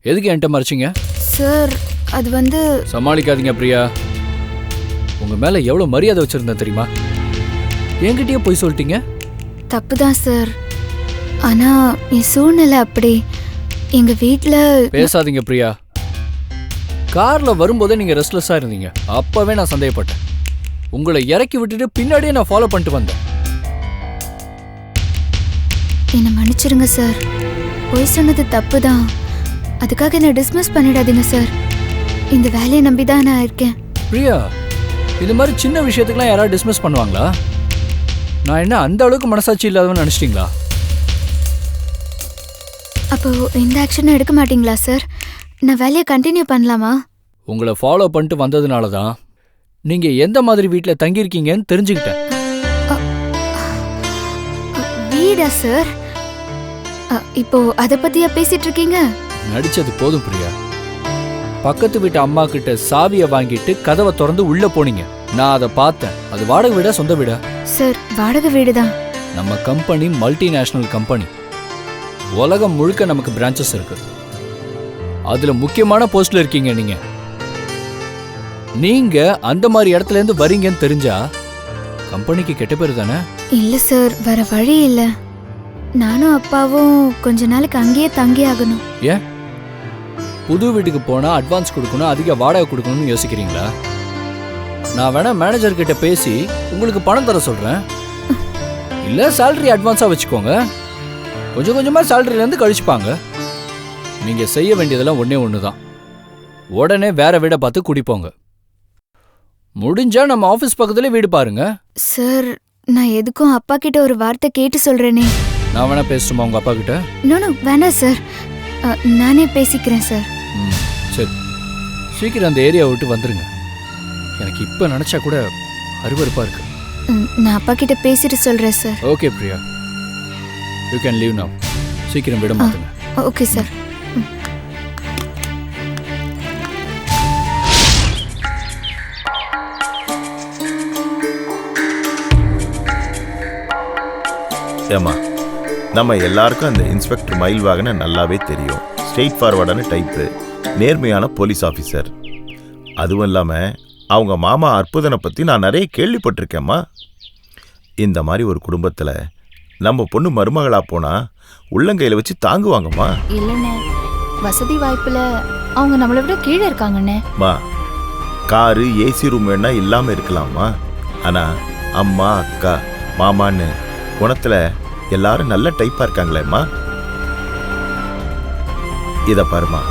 எதுக்கு என்கிட்ட மறைச்சிங்க? சார் அது வந்து சமாளிக்காதீங்க பிரியா. உங்க மேல எவ்வளவு மரியாதை வச்சிருந்தேன் தெரியுமா? என்கிட்டயே போய் சொல்லிட்டீங்க. தப்பு தான் சார். ஆனா என் சூழ்நிலை அப்படி. எங்க வீட்ல பேசாதீங்க பிரியா. கார்ல வரும்போதே நீங்க ரெஸ்ட்லெஸ்ஸா இருந்தீங்க. அப்பவே நான் சந்தேகப்பட்டேன். உங்களை இறக்கி விட்டுட்டு பின்னாடியே நான் ஃபாலோ பண்ணிட்டு வந்தேன். என்னை மன்னிச்சிருங்க சார். போய் சொன்னது தப்பு தான். அதுக்காக என்னை டிஸ்மிஸ் பண்ணிடாதீங்க சார். இந்த வேலையை நம்பி தான் நான் இருக்கேன். பிரியா, இது மாதிரி சின்ன விஷயத்துக்குலாம் யாராவது டிஸ்மிஸ் பண்ணுவாங்களா? நான் என்ன அந்த அளவுக்கு மனசாட்சி இல்லாதவன்னு நினைச்சிட்டீங்களா? அப்போ இந்த ஆக்ஷன் எடுக்க மாட்டீங்களா சார்? நான் வேலையை கண்டினியூ பண்ணலாமா? உங்களை ஃபாலோ பண்ணிட்டு வந்ததுனால தான் நீங்க எந்த மாதிரி வீட்டில் தங்கியிருக்கீங்கன்னு தெரிஞ்சுக்கிட்டேன். வீடா சார்? இப்போ அதை பத்தியா பேசிட்டு இருக்கீங்க? நடிச்சது போதும் பிரியா. பக்கத்து வீட்டு அம்மா கிட்ட சாவியை வாங்கிட்டு கதவை திறந்து உள்ள போனீங்க. நான் அதை பார்த்தேன். அது வாடகை வீடா சொந்த வீடா? சார் வாடகை வீடு தான். நம்ம கம்பெனி மல்டிநேஷனல் கம்பெனி. உலகம் முழுக்க நமக்கு பிரான்ச்சஸ் இருக்கு. அதுல முக்கியமான போஸ்ட்ல இருக்கீங்க நீங்க. நீங்க அந்த மாதிரி இடத்துல இருந்து வரீங்கன்னு தெரிஞ்சா கம்பெனிக்கு கெட்ட பேரு தானே? இல்ல சார், வேற வழி இல்ல. நானும் அப்பாவும் கொஞ்ச நாளைக்கு அங்கேயே தங்கி ஆகணும். ஏன்? புது வீட்டுக்கு போனா அட்வான்ஸ் கொடுக்கணும், அதிக வாடகை கொடுக்கணும்னு யோசிக்கிறீங்களா? நான் வேணா மேனேஜர் கிட்ட பேசி உங்களுக்கு பணம் தர சொல்றேன். இல்ல சேலரி அட்வான்ஸா வச்சுக்கோங்க. கொஞ்சம் கொஞ்சமா சேலரியில இருந்து கழிச்சுப்பாங்க. நீங்க செய்ய வேண்டியதெல்லாம் ஒண்ணுதான். உடனே வேற வீட பார்த்து குடிப்போங்க. முடிஞ்சா நம்ம ஆபீஸ் பக்கத்துல வீடு பாருங்க. சார் நான் எதுக்கும் அப்பா கிட்ட ஒரு வார்த்தை கேட்டு சொல்றேனே. நான் வேணா பேசட்டுமா உங்க அப்பா கிட்ட? நோ வேணாம் சார், நானே பேசிக்கிறேன் சார். சரி, சீக்கிரம் அந்த ஏரியா விட்டு வந்துருங்க. எனக்கு இப்ப நினைச்சா கூட அருவருப்பா இருக்கு. நான் அப்பா கிட்ட பேசிட்டு சொல்றேன் sir. Okay Priya, you can leave now. சீக்கிரம் விட மாட்டேங்க. Okay sir. ஏமா, நம்ம எல்லாருக்கும் அந்த இன்ஸ்பெக்டர் மயில்வாகனை நல்லாவே தெரியும். ஸ்ட்ரெயிட் ஃபார்வர்டான டைப்பு, நேர்மையான போலீஸ் ஆஃபீஸர். அதுவும் இல்லாமல் அவங்க மாமா அற்புதனை பற்றி நான் நிறைய கேள்விப்பட்டிருக்கேம்மா. இந்த மாதிரி ஒரு குடும்பத்தில் நம்ம பொண்ணு மருமகளாக போனால் உள்ளங்கையில் வச்சு தாங்குவாங்கம்மா. இல்லைண்ணே, வசதி வாய்ப்பில் அவங்க நம்மளை விட கீழே இருக்காங்கண்ணே. மா, காரு ஏசி ரூம் வேணா இல்லாமல் இருக்கலாமா, ஆனால் அம்மா அக்கா மாமான்னு குணத்தில் எல்லாரும் நல்ல டைப்பாக இருக்காங்களேம்மா. இதை பாருமா,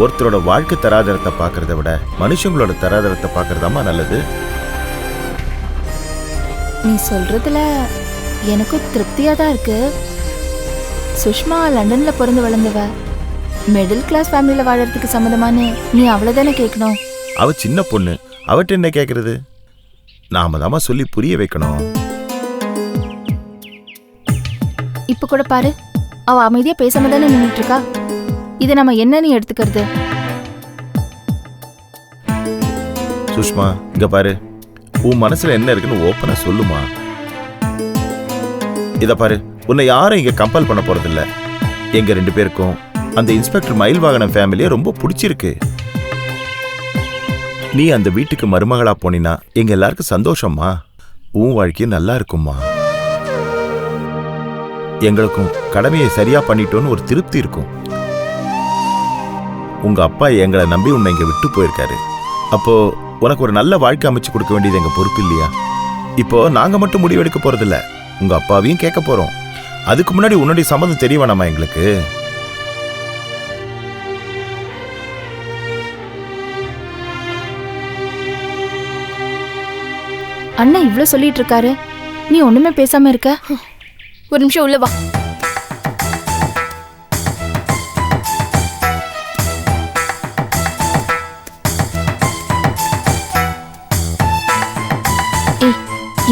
ஒருத்தரோட வாழ்க்கை தராதரத்தை பார்க்கறத விட மனுஷங்களோட தராதரத்தை பார்க்கறதாம்மா நல்லது. நீ சொல்றதுல எனக்கும் திருப்தியாக தான் இருக்கு. சுஷ்மா லண்டனில் பிறந்து வளர்ந்தவ, மிடில் கிளாஸ் ஃபேமிலியில் வாழறதுக்கு சம்மந்தமானு நீ அவ்வளோதானே கேட்கணும். அவ சின்ன பொண்ணு, அவட்ட என்ன கேட்கறது? நாம தாம்மா சொல்லி புரிய வைக்கணும். இப்போ கூட பாரு, அவ அமைதியாக பேசாம தானே நின்றுட்டு இருக்கா. இதை நம்ம என்னன்னு எடுத்துக்கிறது? சுஷ்மா, இங்க பாரு, உன் மனசுல என்ன இருக்குன்னு ஓப்பனா சொல்லுமா. இத பாரு, உன்னை யாரும் இங்க கம்பல் பண்ண போறதில்ல. எங்க 2 பேருக்கும் அந்த இன்ஸ்பெக்டர் மயில்வாகனம் ஃபேமிலியை ரொம்ப பிடிச்சிருக்கு. நீ அந்த வீட்டுக்கு மருமகளா போனினா எங்க எல்லாருக்கும் சந்தோஷமா, உன் வாழ்க்கையும் நல்லா இருக்கும்மா. எங்களுக்கும் கடமையை சரியா பண்ணிட்டோன்னு ஒரு திருப்தி இருக்கும். உங்க அப்பா எங்களை நம்பி உன்னை இங்க விட்டு போயிருக்காரு. அப்போ உனக்கு ஒரு நல்ல வாழ்க்கை அமைச்சு கொடுக்க வேண்டியது எங்க பொறுப்பு இல்லையா? இப்போ நாங்க மட்டும் முடிவெடுக்க போறதில்ல, உங்க அப்பாவையும் கேட்க போறோம். அதுக்கு முன்னாடி உன்னுடைய சம்மதம் தெரிய வேணாமா எங்களுக்கு? அண்ணன் இவ்வளோ சொல்லிட்டு இருக்காரு, நீ ஒண்ணுமே பேசாம இருக்க. ஒரு நிமிஷம் உள்ள வா.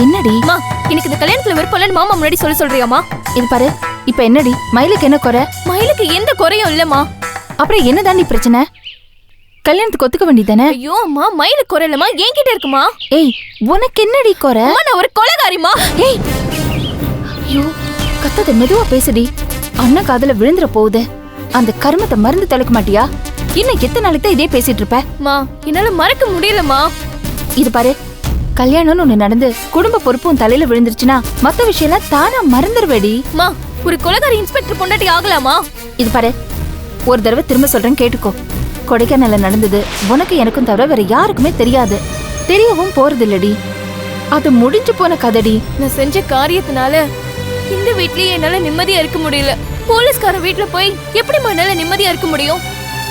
என்னடி அம்மா, எனக்கு இந்த கல்யாணத்துல விருப்பம் இல்லைன்னு மாமா முன்னாடி சொல்றியாமா? இது பாரு, இப்ப என்னடி மயிலுக்கு என்ன குறை? மயிலுக்கு எந்த குறையும் இல்லம்மா. அப்புறம் என்னதாண்டி பிரச்சனை? கல்யாணத்துக்கு ஒத்துக்க வேண்டியதானே? ஐயோ அம்மா, மயிலுக்கு குறை இல்லம்மா, என்கிட்ட இருக்குமா. ஏய், உனக்கு என்னடி குறை? நான் ஒரு கொலைகாரிமா. ஏய், ஐயோ, கத்தாத, மெதுவா பேசுடி. அண்ணா காதுல விழுந்துற போகுது. அந்த கருமத்தை மருந்து தொலைக்க மாட்டியா? இன்னும் எத்தனை நாளைக்கு தான் இதே பேசிட்டு இருப்ப? மா என்னால மறக்க முடியலமா. இது பாரு, கல்யாணம்னு ஒண்ணு நடந்து குடும்ப பொறுப்பும் தலையில விழுந்துருச்சுன்னா மத்த விஷயம்லாம் தானா மறந்துடுவேடி. மா ஒரு கொலைகாரி இன்ஸ்பெக்டர் பொண்டாட்டி ஆகலாமா? இது பாரு, ஒரு தடவை திரும்ப சொல்றேன் கேட்டுக்கோ. கொடைக்கானல்ல நடந்தது உனக்கு எனக்கும் தவிர வேற யாருக்குமே தெரியாது, தெரியவும் போறது இல்லடி. அது முடிஞ்சு போன கதடி. நான் செஞ்ச காரியத்தினால இந்த வீட்லயே என்னால நிம்மதியா இருக்க முடியல. போலீஸ்கார வீட்ல போய் எப்படிமா என்னால நிம்மதியா இருக்க முடியும்?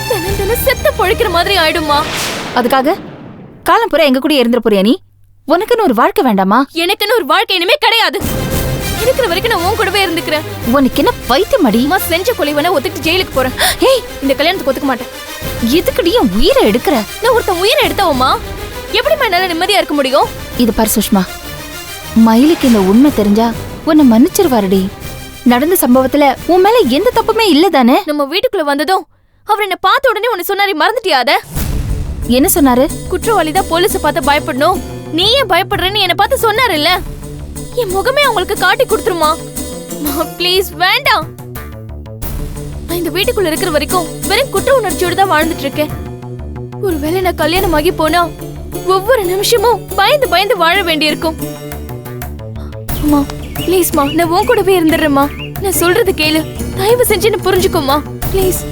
தினம் தினம் செத்த பொழைக்கிற மாதிரி ஆயிடுமா. அதுக்காக காலம் பூரா எங்க கூட இருந்துற போறியா நீ? உனக்குன்னு ஒரு வாழ்க்கை வேண்டாமா? எனக்குன்னு ஒரு வாழ்க்கை இனிமே கிடையாது. இருக்கிற வரைக்கும் நான் உன் கூடவே இருந்துக்கிறேன். உனக்கு என்ன பைத்தியம் அடி? அம்மா செஞ்ச கொலைவன ஒத்துக்கிட்டு ஜெயிலுக்கு போறேன். ஏய், இந்த கல்யாணத்துக்கு ஒத்துக்க மாட்டேன். எதுக்குடி என் உயிரை எடுக்கிற? நான் ஒருத்தன் உயிரை எடுத்தவமா எப்படிமா என்னால நிம்மதியா இருக்க முடியும்? இது பாரு சுஷ்மா, மயிலுக்கு இந்த உண்மை தெரிஞ்சா உன்னை மன்னிச்சிருவாருடி. நடந்த சம்பவத்துல உன் மேல எந்த தப்புமே இல்ல தானே? நம்ம வீட்டுக்குள்ள வந்ததும் அவர் என்ன பார்த்த உடனே உன்னை சொன்னாரு, மறந்துட்டியாத? என்ன சொன்னாரு? குற்றவாளிதான் போலீஸ பார்த்து பயப்படணும், நீ ஏன் பயப்படுறன்னு என்ன பார்த்து சொன்னாரு இல்ல? என் முகமே அவங்களுக்கு காட்டி கொடுத்துருமா. ப்ளீஸ் வேண்டாம். நான் இந்த வீட்டுக்குள்ள இருக்கிற வரைக்கும் வெறும் குற்ற உணர்ச்சியோட தான் வாழ்ந்துட்டு இருக்கேன். ஒருவேளை நான் கல்யாணம் ஆகி போனா ஒவ்வொரு நிமிஷமும் பயந்து பயந்து வாழ வேண்டியிருக்கும். அம்மா ப்ளீஸ்மா, நான் உன் கூடவே இருந்துடுறேம்மா. நான் சொல்றது கேளு, தயவு செஞ்சு என்ன புரிஞ்சுக்கோமா ப்ளீஸ்.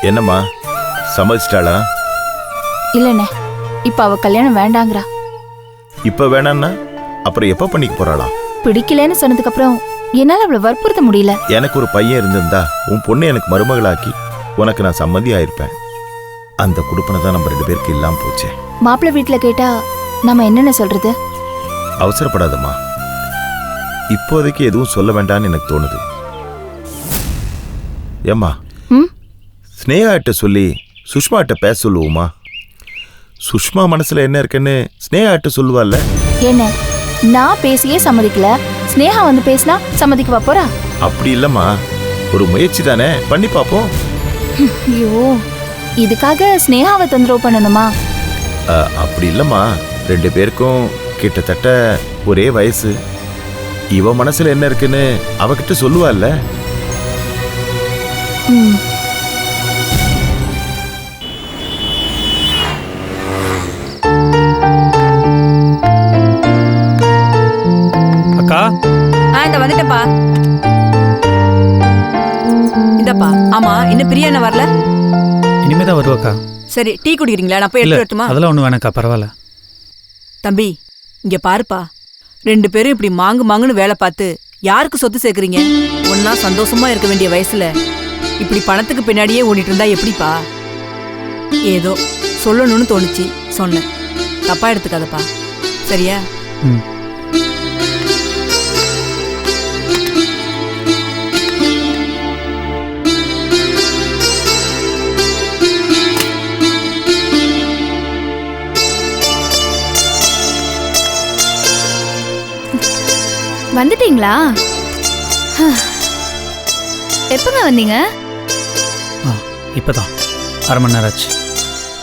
என்னம்மா சம்மதிச்சிட்டாளா? இல்லண்ணே, இப்ப அவ கல்யாணம் வேண்டாங்கிறா. இப்ப வேணான்னா அப்புறம் எப்ப பண்ணிக்க போறாளா? பிடிக்கலன்னு சொன்னதுக்கு அப்புறம் என்னால அவளை வற்புறுத்த முடியல. எனக்கு ஒரு பையன் இருந்திருந்தா உன் பொண்ணு எனக்கு மருமகளாக்கி உனக்கு நான் சம்மதி ஆயிருப்பேன். அந்த குடுப்பனை தான் நம்ம 2 பேருக்கு இல்லாம போச்சே. மாப்பிள்ளை வீட்டுல கேட்டா நம்ம என்னென்ன சொல்றது? அவசரப்படாதம்மா, இப்போதைக்கு எதுவும் சொல்ல வேண்டாம்னு எனக்கு தோணுது. ஏம்மா, ஸ்னேகாட்ட சொல்லி சுஷ்மாட்ட பேச சொல்லுவோமா? சுஷ்மா மனசுல என்ன இருக்குன்னு ஸ்னேகாட்ட சொல்லுவாள்ல. என்ன, நான் பேசியே சம்மதிக்கல, ஸ்னேகா வந்து பேசினா சம்மதிக்கவா போறா? அப்படி இல்லம்மா, ஒரு முயற்சி தானே, பண்ணி பாப்போம். ஐயோ, இதுக்காக ஸ்னேகாவை தொந்தரவு பண்ணணுமா? அப்படி இல்லம்மா, 2 பேருக்கும் கிட்டத்தட்ட ஒரே வயசு. இவ மனசுல என்ன இருக்குன்னு அவகிட்ட சொல்லுவாள்ல. அக்கா, இந்த வந்துட்டப்பா. இந்தப்பா. ஆமா, இன்னும் பிரியா என்ன வரல? இனிமேதான் வருவாக்கா. சரி, டீ குடிக்கிறீங்களா? நான் போய் இல்ல, எடுத்து வரட்டுமா? அதெல்லாம் ஒண்ணு வேணாக்கா, பரவாயில்ல. தம்பி, இங்க பாருப்பா, 2 பேரும் இப்படி மாங்குன்னு வேலை பார்த்து யாருக்கு சொத்து சேர்க்கறீங்க? ஒன்னா சந்தோஷமா இருக்க வேண்டிய வயசுல இப்படி பணத்துக்கு பின்னாடியே ஓடிட்டு இருந்தா எப்படிப்பா? ஏதோ சொல்லணும்னு தோணுச்சு, சொன்னேன். தப்பா எடுத்துக்காதப்பா, சரியா? வந்துட்டீங்களா? எப்பங்க வந்தீங்க? இப்பதான் 1/2 மணி நேரம் ஆச்சு.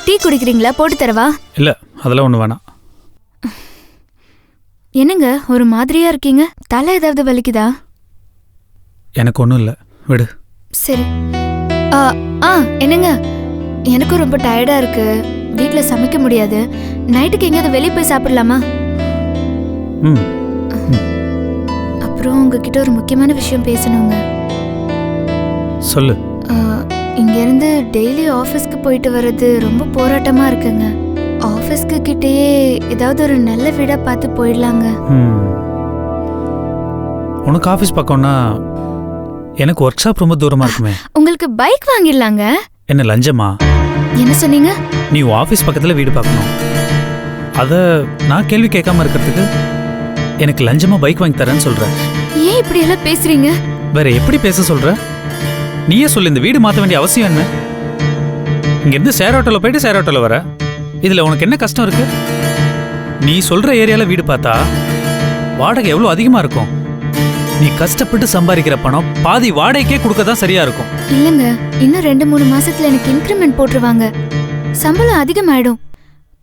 டீ குடிக்கிறீங்களா? போட்டு தரவா? இல்ல, அதெல்லாம் ஒண்ணு வேணாம். என்னங்க ஒரு மாதிரியா இருக்கீங்க? தலை ஏதாவது வலிக்குதா? எனக்கு ஒண்ணும் இல்ல, விடு. சரி. என்னங்க, எனக்கும் ரொம்ப டயர்டா இருக்கு, வீட்ல சமைக்க முடியாது. நைட்டுக்கு எங்கேயாவது வெளியே போய் சாப்பிடலாமா? அப்புறம் உங்ககிட்ட ஒரு முக்கியமான விஷயம் பேசணுங்க. சொல்லு. இங்க இருந்து டெய்லி ஆஃபீஸ்க்கு போயிட்டு வர்றது ரொம்ப போராட்டமா இருக்குங்க. ஆஃபீஸ்க்கு கிட்டேயே ஏதாவது ஒரு நல்ல வீடா பார்த்து போயிடலாங்க. உனக்கு ஆஃபீஸ் பக்கம்னா எனக்கு ஒர்க் ஷாப் ரொம்ப தூரமா இருக்குமே. உங்களுக்கு பைக் வாங்கிடலாங்க. என்ன லஞ்சமா? என்ன சொன்னீங்க? நீ ஆஃபீஸ் பக்கத்துல வீடு பார்க்கணும், அத நான் கேள்வி கேட்காம இருக்கிறதுக்கு எனக்கு லஞ்சமா பைக் வாங்கி தரேன்னு சொல்ற. ஏன் இப்படி எல்லாம் பேசுறீங்க? வேற எப்படி பேச சொல்ற? நீயே சொல்லு, இந்த வீடு மாற்ற வேண்டிய அவசியம் என்ன? இங்கிருந்து ஷேர் ஆட்டோல போயிட்டு ஷேர் ஆட்டோல வர, இதுல உனக்கு என்ன கஷ்டம் இருக்கு? நீ சொல்ற ஏரியால வீடு பார்த்தா வாடகை எவ்வளவு அதிகமா இருக்கும். நீ கஷ்டப்பட்டு சம்பாதிக்கிற பணம் பாதி வாடகைக்கே கொடுக்க தான் சரியா இருக்கும். இல்லங்க, இன்னும் 2-3 மாசத்துல எனக்கு இன்கிரிமெண்ட் போட்டுருவாங்க. சம்பளம் அதிகமாயிடும்.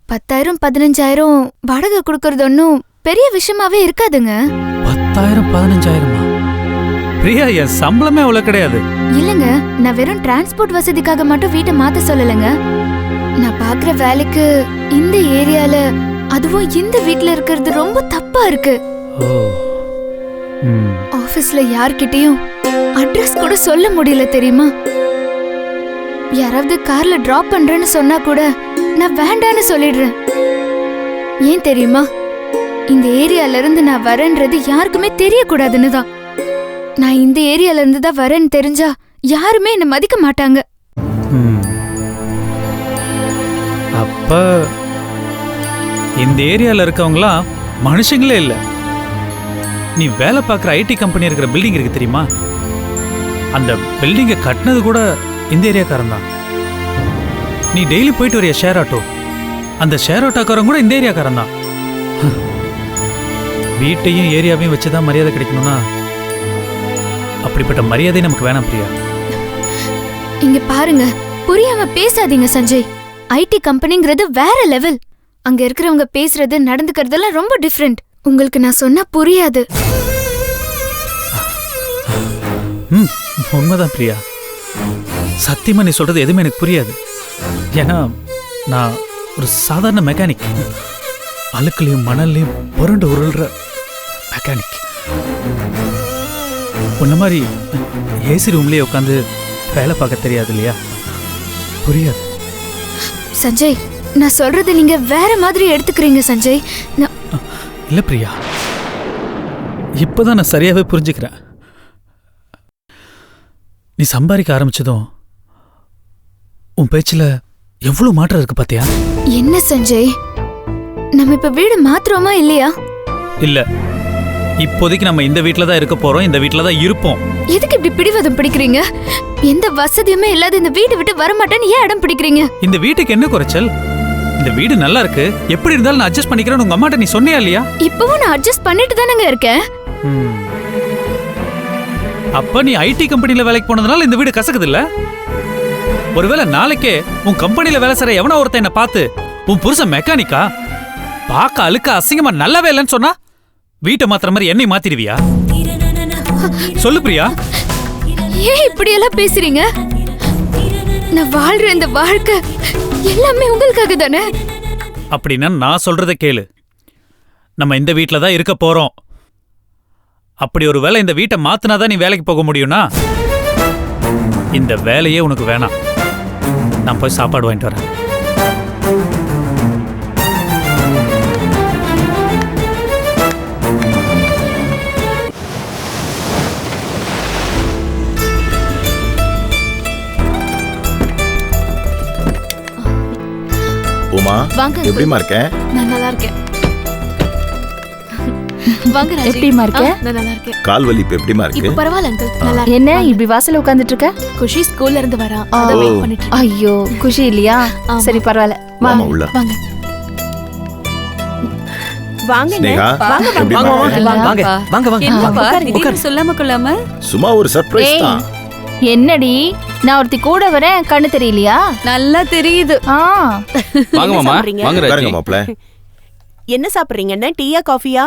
10,000 15,000 வாடகை கொடுக்கறது ஒன்றும் பெரிய விஷயமாவே இருக்காதுங்க. 10,000 15,000? பிரியா, என் சம்பளமே அவ்வளவு கிடையாது. இல்லங்க, நான் வெறும் டிரான்ஸ்போர்ட் வசதிக்காக மட்டும் வீட்டை மாத்த சொல்லலைங்க. நான் பாக்குற வேலைக்கு இந்த ஏரியால, அதுவும் இந்த வீட்ல இருக்கிறது ரொம்ப தப்பா இருக்கு. ஓ. ஆபீஸ்ல யார்கிட்டயும் அட்ரஸ் கூட சொல்ல முடியல தெரியுமா? யாராவது கார்ல டிராப் பண்றேன்னு சொன்னா கூட நான் வேண்டான்னு சொல்லிடுறேன். ஏன் தெரியுமா? இந்த ஏரியால இருந்து நான் வரேன்றது யாருக்குமே தெரியக்கூடாதுன்னு தான். நான் இந்த ஏரியால இருந்து தான் வரேன்னு தெரிஞ்சா யாருமே என்ன மதிக்க மாட்டாங்க. அப்ப இந்த ஏரியால இருக்கவங்களாம் மனுஷங்களே இல்ல. நீ வேலை பார்க்குற ஐடி கம்பெனி இருக்கிற பில்டிங் இருக்கு தெரியுமா? அந்த பில்டிங்கை கட்டினது கூட இந்த ஏரியாக்காரன் தான். நீ டெய்லி போயிட்டு வரைய ஷேர் ஆட்டோ, அந்த ஷேர் ஆட்டோக்காரன் கூட இந்த ஏரியாக்காரன் தான். வீட்டையும் ஏரியாவையும் வச்சுதான் மரியாதை கிடைக்கணும்னா அப்படிப்பட்ட மரியாதை நமக்கு வேணாம் பிரியா. இங்க பாருங்க, புரியாம பேசாதீங்க சஞ்சய். ஐடி கம்பெனிங்கிறது வேற லெவல். அங்க இருக்கிறவங்க பேசுறது நடந்துக்கிறதெல்லாம் ரொம்ப டிஃப்ரெண்ட். உங்களுக்கு நான் சொன்னா புரியாது. உண்மைதான் பிரியா. சத்தியமா நீ சொல்றது எதுவுமே எனக்கு புரியாது. ஏன்னா நான் ஒரு சாதாரண மெக்கானிக், அழுக்குலையும் மணல்லையும் புரண்டு உருள்ற மெக்கானிக். உன்ன மாதிரி ஏசி ரூம்லயே உட்காந்து வேலை பார்க்க தெரியாது இல்லையா? புரியாது. சஞ்சய், நான் சொல்றது நீங்க வேற மாதிரி எடுத்துக்கிறீங்க சஞ்சய். இல்ல பிரியா, இப்பதான் நான் சரியாவே புரிஞ்சுக்கிறேன். நீ சம்பாதிக்க ஆரம்பிச்சதும் உன் பேச்சுல எவ்வளவு மாற்றம் இருக்கு பாத்தியா? என்ன சஞ்சய், நம்ம இப்ப வீடு மாத்துறோமா இல்லையா? இல்ல, இப்போதைக்கு நம்ம இந்த வீட்ல தான் இருக்க போறோம், இந்த வீட்ல தான் இருப்போம். எதுக்கு இப்படி பிடிவாதம் பிடிக்கிறீங்க? எந்த வசதியுமே இல்லாத இந்த வீடு விட்டு வரமாட்டேன்னு ஏன் அடம் பிடிக்கிறீங்க? இந்த வீட்டுக்கு என்ன குறைச்சல்? இந்த வீடு நல்லா இருக்கு, எப்படி இருந்தாலும் நான் அட்ஜஸ்ட் பண்ணிக்கிறேன்னு உங்க அம்மாட்ட நீ சொன்னியா இல்லையா? இப்பவும் நான் அட்ஜஸ்ட் பண்ணிட்டு தானங்க இருக்கேன். அப்ப நீ ஐடி கம்பெனில வேலைக்கு போனதுனால இந்த வீடு கசக்குது இல்ல? ஒருவேளை நாளைக்கே உன் கம்பெனில வேலை செய்யற எவனோ ஒருத்தன் என்ன பார்த்து உன் புருஷன் மெக்கானிக்கா, பார்க்க அழுக்க அசிங்கமா நல்லாவே இல்லைன்னு சொன்னா வீட்டை மாத்துற மாதிரி என்னை மாத்திடுவியா? சொல்லு பிரியா. ஏன் இப்படி எல்லாம் பேசுறீங்க? நான் வாழ்ற இந்த வாழ்க்கை எல்லாமே உங்களுக்காக தானே. அப்படின்னா நான் சொல்றத கேளு. நம்ம இந்த வீட்ல தான் இருக்க போறோம். அப்படி ஒரு வேளை இந்த வீட்டை மாத்தினாதான் நீ வேலைக்கு போக முடியும்னா இந்த வேலையே உனக்கு வேணாம். நான் போய் சாப்பாடு வாங்கிட்டு வரேன். உமா, வாங்க. எப்படிமா இருக்க? நான் நல்லா இருக்கேன். வாங்க ராஜி. எப்படிமா இருக்க? நான் நல்லா இருக்கேன். கால் வலி இப்ப எப்படிமா இருக்கு? இப்ப பரவாயில்ல அங்கிள், நல்லா என்ன இப்படி வாசல்ல உட்கார்ந்துட்டு இருக்க? குஷி ஸ்கூல்ல இருந்து வரா, அத வெயிட் பண்ணிட்டு இருக்கேன். ஐயோ, குஷி இல்லையா? சரி பரவாயில்ல, வாமா உள்ள. வாங்க. வாங்க. ஸ்னேகா, எப்படிமா இருக்க? சொல்லாம கொள்ளாம சும்மா ஒரு சர்ப்ரைஸ் தான். என்னடி, நான் ஒருத்தி கூட வரேன், கண்ணு தெரியலையா? நல்லா தெரியுது. வாங்க மாமா, வாங்க பாருங்க ராஜி. மாப்ள. என்ன சாப்பிடுறீங்கண்ணே? டீயா காஃபியா?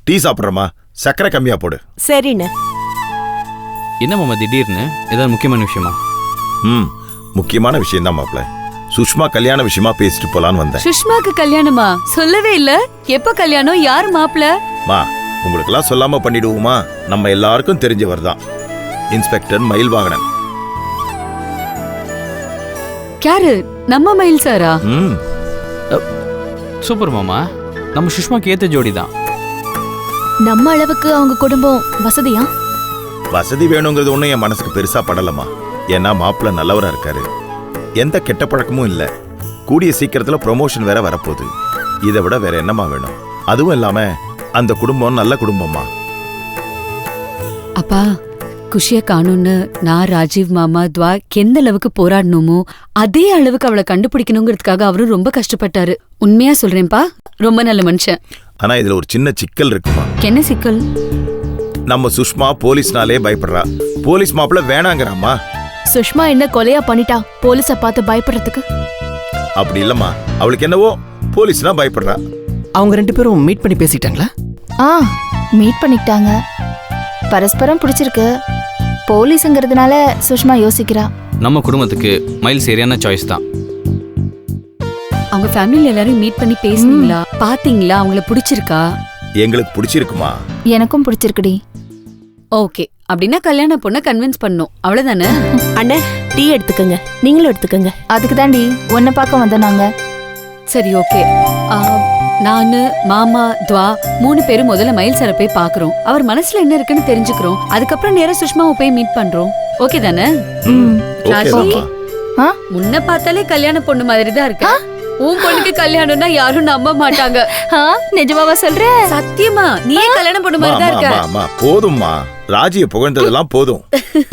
டீ சாப்பிடுறோமா? சக்கரை கம்மியா போடு. சரிண்ணே. என்ன மாமா திடீர்னு? ஏதாவது முக்கியமான விஷயமா? முக்கியமான விஷயம் தான் மாப்ள. சுஷ்மா கல்யாண விஷயமா பேசிட்டு போலான்னு வந்தேன். சுஷ்மாக்கு கல்யாணமா? சொல்லவே இல்ல. எப்ப கல்யாணம்? யார் மாப்பிள? மா, உங்களுக்கு எல்லாம் சொல்லாம பண்ணிடுவோமா? நம்ம எல்லாருக்கும் தெரிஞ்சவர் தான், இன்ஸ்பெக்டர் மயில்வாகனன். யாரு? நம்ம மயில் சாரா? சூப்பர் மாமா, நம்ம சுஷ்மாக்கு ஏத்த ஜோடி தான். நம்ம அளவுக்கு அவங்க குடும்பம் வசதியா? வசதி வேணுங்கிறது ஒன்றும் என் மனசுக்கு பெருசா படலமா. ஏன்னா மாப்பிள்ள நல்லவரா இருக்காரு, எந்த கெட்ட பழக்கமும் இல்லை. கூடிய சீக்கிரத்துல ப்ரொமோஷன் வேற வரப்போகுது. இதை விட வேற என்னமா வேணும்? அதுவும் இல்லாம அந்த குடும்பம் நல்ல குடும்பமா. அப்பா, குஷிய காணும்னு நான், ராஜீவ் மாமா, துவா எந்த அளவுக்கு போராடணுமோ அதே அளவுக்கு அவளை கண்டுபிடிக்கணுங்கிறதுக்காக அவரும் ரொம்ப கஷ்டப்பட்டாரு. உண்மையா சொல்றேன்ப்பா, ரொம்ப நல்ல மனுஷன். ஆனா இதுல ஒரு சின்ன சிக்கல் இருக்குமா. என்ன சிக்கல்? நம்ம சுஷ்மா போலீஸ்னாலே பயப்படுறா. போலீஸ் மாப்பிள்ள வேணாங்கிறாம்மா. சுஷ்மா என்ன கொலையா பண்ணிட்டா போலீஸ பார்த்து பயப்படுறதுக்கு? அப்படி இல்லம்மா, அவளுக்கு என்னவோ போலீஸ்னா பயப்படுறா. அவங்க 2 பேரும் மீட் பண்ணி பேசிட்டாங்களா? மீட் பண்ணிக்கிட்டாங்க. பரஸ்பரம் பிடிச்சிருக்கு. போலீஸுங்கிறதுனால சுஷ்மா யோசிக்கிறா. நம்ம குடும்பத்துக்கு மயில் சரியான சாய்ஸ் தான். அவங்க ஃபேமிலில எல்லாரும் மீட் பண்ணி பேசுனீங்களா? பாத்தீங்களா? அவங்கள பிடிச்சிருக்கா? எங்களுக்கு பிடிச்சிருக்குமா. எனக்கும் பிடிச்சிருக்குடி. ஓகே, அப்படின்னா கல்யாண பொண்ணை கன்வின்ஸ் பண்ணும், அவ்வளவுதானே? அண்ணே டீ எடுத்துக்கங்க, நீங்களும் எடுத்துக்கங்க. அதுக்கு தாண்டி உன்னை பார்க்க வந்தோம் நாங்க. சரி, ஓகே. நானு, மாமா, துவா 3 பேரும் முதல்ல மயில் சாரை போய் பாக்குறோம். அவர் மனசுல என்ன இருக்குன்னு தெரிஞ்சுக்கிறோம். அதுக்கப்புறம் நேரா சுஷ்மாவை போய் மீட் பண்றோம். ஓகே தானே? ராஜி, முன்ன பார்த்தாலே கல்யாண பொண்ணு மாதிரி தான் இருக்கா. உன் பொண்ணுக்கு கல்யாணம்னா யாரும் நம்ப மாட்டாங்க. நிஜமாவா சொல்ற? சத்தியமா, நீயே கல்யாண பொண்ணு மாதிரி தான் இருக்க. போதும்மா, ராஜிய புகழ்ந்ததெல்லாம் போதும்.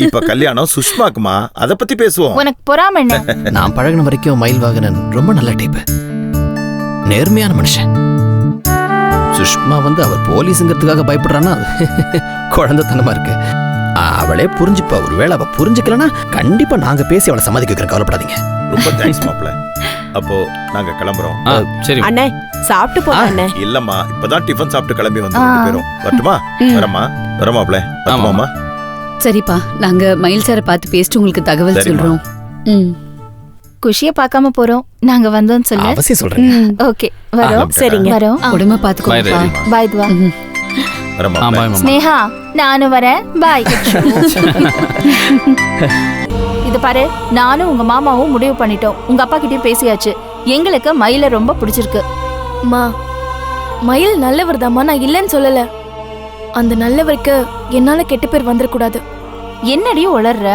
இப்ப கல்யாணம் சுஷ்மாக்குமா, அத பத்தி பேசுவோம். உனக்கு பொறாம என்ன? நான் பழகின வரைக்கும் மயில் வாகனன் ரொம்ப நல்ல டைப், நேர்மையான மனுஷன். சுஷ்மா அவர் போலீஸுங்கிறதுக்காக பயப்படுறான்னா குழந்தைத்தனமா இருக்கு. அவளே புரிஞ்சுப்பா. ஒருவேளை அவ புரிஞ்சுக்கலன்னா கண்டிப்பா நாங்க பேசி அவளை சமாதிக்க வைக்கிற, கவலைப்படாதீங்க. ரொம்ப தேங்க்ஸ் மாப்ள. அப்போ நாங்க கிளம்புறோம். சரி அண்ணே சாப்பிட்டு போங்க அண்ணே. இல்லம்மா, இப்பதான் டிஃபன் சாப்பிட்டு கிளம்பி வந்து 2 பேரும். வரட்டுமா? வரமாப்ள. வரமாமா? சரிப்பா, நாங்க மயில் சாரை பார்த்து பேசிட்டு உங்களுக்கு தகவல் சொல்றோம். குஷிய பார்க்காம போறோம். நாங்க வந்தோம்னு சொல்லு. அவசியம் சொல்றேன். ஓகே, வரோம். சரிங்க, வரோம். உடம்ப பாத்துக்கோப்பா. பாய் துவா. வரமாப்ள. ஸ்னேகா, நானும் வரேன். பாய். இது பாரு, நானும் உங்க மாமாவும் முடிவு பண்ணிட்டோம். உங்க அப்பா கிட்டயும் பேசியாச்சு. எங்களுக்கு மயில ரொம்ப பிடிச்சிருக்கு. மயில் நல்லவர் தாமா, நான் இல்லைன்னு சொல்லல. அந்த நல்லவருக்கு என்னால கெட்ட பேர் வந்துடக்கூடாது. என்னடியும் உளர்ற?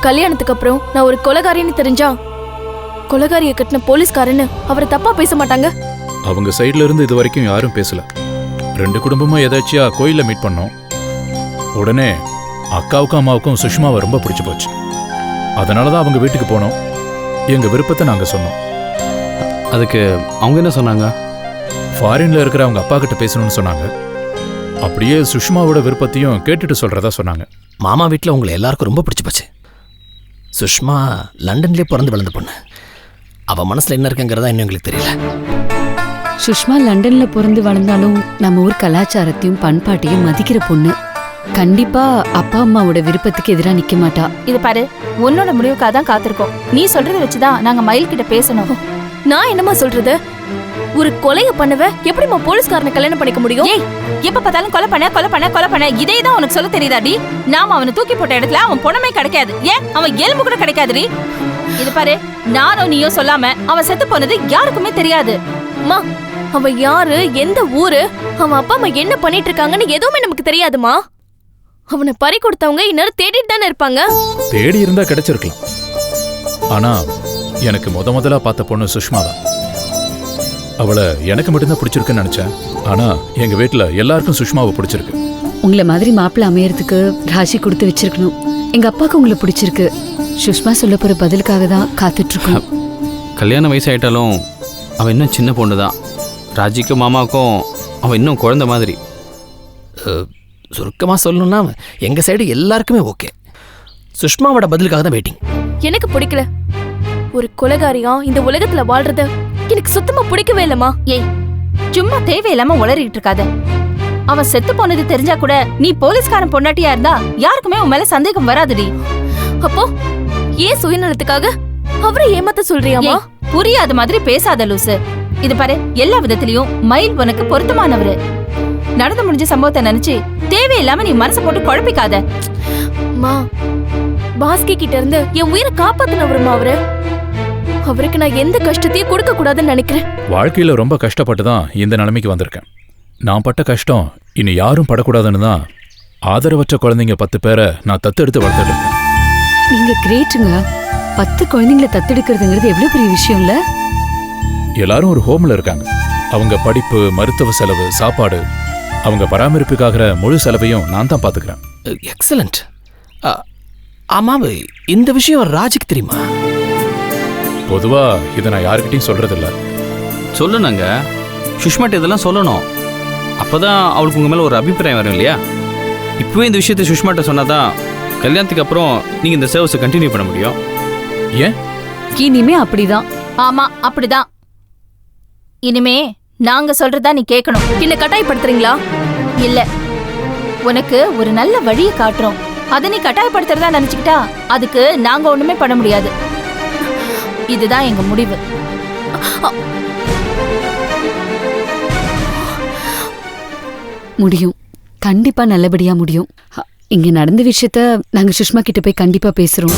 கல்யாணத்துக்கு அப்புறம் நான் ஒரு கொலைகாரின்னு தெரிஞ்சா கொலைகாரியை கட்டின போலீஸ்காரன்னு அவரை தப்பா பேச மாட்டாங்க. அவங்க சைட்ல இருந்து இது வரைக்கும் யாரும் பேசல. 2 குடும்பமும் எதாச்சியா கோயில்ல மீட் பண்ணோம். உடனே அக்காவுக்கும் அம்மாவுக்கும் சுஷ்மாவை ரொம்ப பிடிச்சு போச்சு. அதனாலதான் அவங்க வீட்டுக்கு போனோம். எங்க விருப்பத்தை நாங்க சொன்னோம். அதுக்கு அவங்க என்ன சொன்னாங்க? ஃபாரின்ல இருக்கிற அவங்க அப்பா கிட்ட பேசணும்னு சொன்னாங்க. அப்படியே சுஷ்மாவோட விருப்பத்தையும் கேட்டுட்டு சொல்றதா சொன்னாங்க. மாமா வீட்டில் உங்களை எல்லாருக்கும் ரொம்ப பிடிச்சி போச்சு. சுஷ்மா லண்டன்லேயே பிறந்து வளர்ந்த பொண்ணு. அவ மனசுல என்ன இருக்குங்கிறதா இன்னும் எங்களுக்கு தெரியல. சுஷ்மா லண்டன்ல பிறந்து வளர்ந்தாலும் நம்ம ஊர் கலாச்சாரத்தையும் பண்பாட்டையும் மதிக்கிற பொண்ணு. கண்டிப்பா அப்பா அம்மாவோட விருப்பத்துக்கு எதிராக நிக்க மாட்டா. இது பாரு, உன்னோட முடிவுக்காக தான் காத்திருக்கோம். நீ சொல்றதை வச்சுதான் நாங்க மயில் கிட்ட பேசணும். நான் என்னமா சொல்றது? ஒரு கொலையை பண்ணவ எப்படிமா போலீஸ்காரனை கல்யாணம் பண்ணிக்க முடியும்? ஏய், எப்ப பார்த்தாலும் கொலை பண்ண இதே தான் உனக்கு சொல்ல தெரியுதாடி? நாம அவனை தூக்கி போட்ட இடத்துல அவன் பொணமே கிடைக்காது. ஏன், அவன் எலும்பு கூட கிடைக்காதுடி. இது பாரு, நானும் நீயும் சொல்லாம அவன் செத்து போனது யாருக்குமே தெரியாது. அவன் யாரு, எந்த ஊரு, அவன் அப்பா அம்மா என்ன பண்ணிட்டு இருக்காங்கன்னு எதுவுமே நமக்கு தெரியாதுமா. அவனை பறி கொடுத்தவங்க இன்னும் தேடிட்டு தானே இருப்பாங்க. தேடி இருந்தா கிடைச்சிருக்கலாம். ஆனா எனக்கு முதலா பார்த்த பொண்ணு சுஷ்மா தான். அவளை எனக்கு மட்டும்தான் பிடிச்சிருக்குன்னு நினைச்சேன். ஆனா எங்க வீட்டுல எல்லாருக்கும் சுஷ்மாவை பிடிச்சிருக்கு. உங்களை மாதிரி மாப்பிள்ளை அமையறதுக்கு ராசி கொடுத்து வச்சிருக்கணும். எங்க அப்பாவுக்கு உங்களை பிடிச்சிருக்கு. சுஷ்மா சொல்ல போற பதிலுக்காக தான் காத்துட்டு இருக்கோம். கல்யாண வயசாயிட்டாலும் அவன் இன்னும் சின்ன பொண்ணு தான். ராஜிக்கும் மாமாவுக்கும் அவன் இன்னும் குழந்தை மாதிரி. சுருக்கமாக சொல்லணும்னா எங்கள் சைடு எல்லாருக்குமே ஓகே. சுஷ்மாவோட பதிலுக்காக தான் வெயிட்டிங். எனக்கு பிடிக்கல. ஒரு கொலைகாரியா இந்த உலகத்துல வாழ்றது எனக்கு சுத்தமா பிடிக்கவே இல்லம்மா. ஏய், சும்மா தேவையில்லாம உளறிட்டு இருக்காத. அவன் செத்து போனது தெரிஞ்சா கூட நீ போலீஸ்காரன் பொண்டாட்டியா இருந்தா யாருக்குமே உன் மேல சந்தேகம் வராதுடி. அப்போ ஏன் சுயநலத்துக்காக அவரை ஏமாத்த சொல்றியாமா? புரியாத மாதிரி பேசாத லூசு. இது பாரு, எல்லா விதத்திலயும் மயில் உனக்கு பொருத்தமானவரு. நடந்து முடிஞ்ச சம்பவத்தை நினைச்சு தேவையில்லாம நீ மனசை போட்டு குழப்பிக்காத. பாஸ்கி கிட்ட இருந்து என் உயிரை காப்பாத்தினவருமா அவரு. அவருக்கு நான் எந்த கஷ்டத்தையும் கொடுக்க கூடாதுன்னு நினைக்கிறேன். வாழ்க்கையில ரொம்ப கஷ்டப்பட்டு தான் இந்த நிலைமைக்கு வந்திருக்கேன். நான் பட்ட கஷ்டம் இனி யாரும் படக்கூடாதுன்னு தான் ஆதரவற்ற குழந்தைங்க 10 பேரை நான் தத்தெடுத்து வளர்த்துட்டு இருக்கேன். நீங்க கிரேட்டுங்க. 10 குழந்தைங்களை தத்தெடுக்கிறதுங்கிறது எவ்வளவு பெரிய விஷயம் இல்ல? எல்லாரும் ஒரு ஹோம்ல இருக்காங்க. அவங்க படிப்பு, மருத்துவ செலவு, சாப்பாடு, அவங்க பராமரிப்புக்காகிற முழு செலவையும் நான் தான் பாத்துக்கிறேன். எக்ஸலண்ட். ஆமாம், இந்த விஷயம் ராஜுக்கு தெரியுமா? பொதுவா இதை நான் யாருக்கிட்டையும் சொல்றதில்ல. சொல்லணுங்க, சுஷ்மாட்ட இதெல்லாம் சொல்லணும். அப்போ தான் அவளுக்கு உங்கள் மேலே ஒரு அபிப்பிராயம் வரும் இல்லையா? இப்போவே இந்த விஷயத்தை சுஷ்மாட்ட சொன்னால் தான் கல்யாணத்துக்கு அப்புறம் நீங்கள் இந்த சர்வீஸை கண்டினியூ பண்ண முடியும். ஏன்? இனிமே அப்படிதான். ஆமா அப்படிதான். இனிமே நாங்க சொல்றதா நீ கேட்கணும். என்ன கட்டாயப்படுத்துறீங்களா? இல்ல, உனக்கு ஒரு நல்ல வழியை காட்டுறோம். அதை நீ கட்டாயப்படுத்துறதா நினைச்சுக்கிட்டா அதுக்கு நாங்க ஒண்ணுமே பண்ண முடியாது. இதுதான் எங்க முடிவு. முடியும், கண்டிப்பா நல்லபடியா முடியும். இங்க நடந்த விஷயத்த நாங்க சுஷ்மா கிட்ட போய் கண்டிப்பா பேசுறோம்.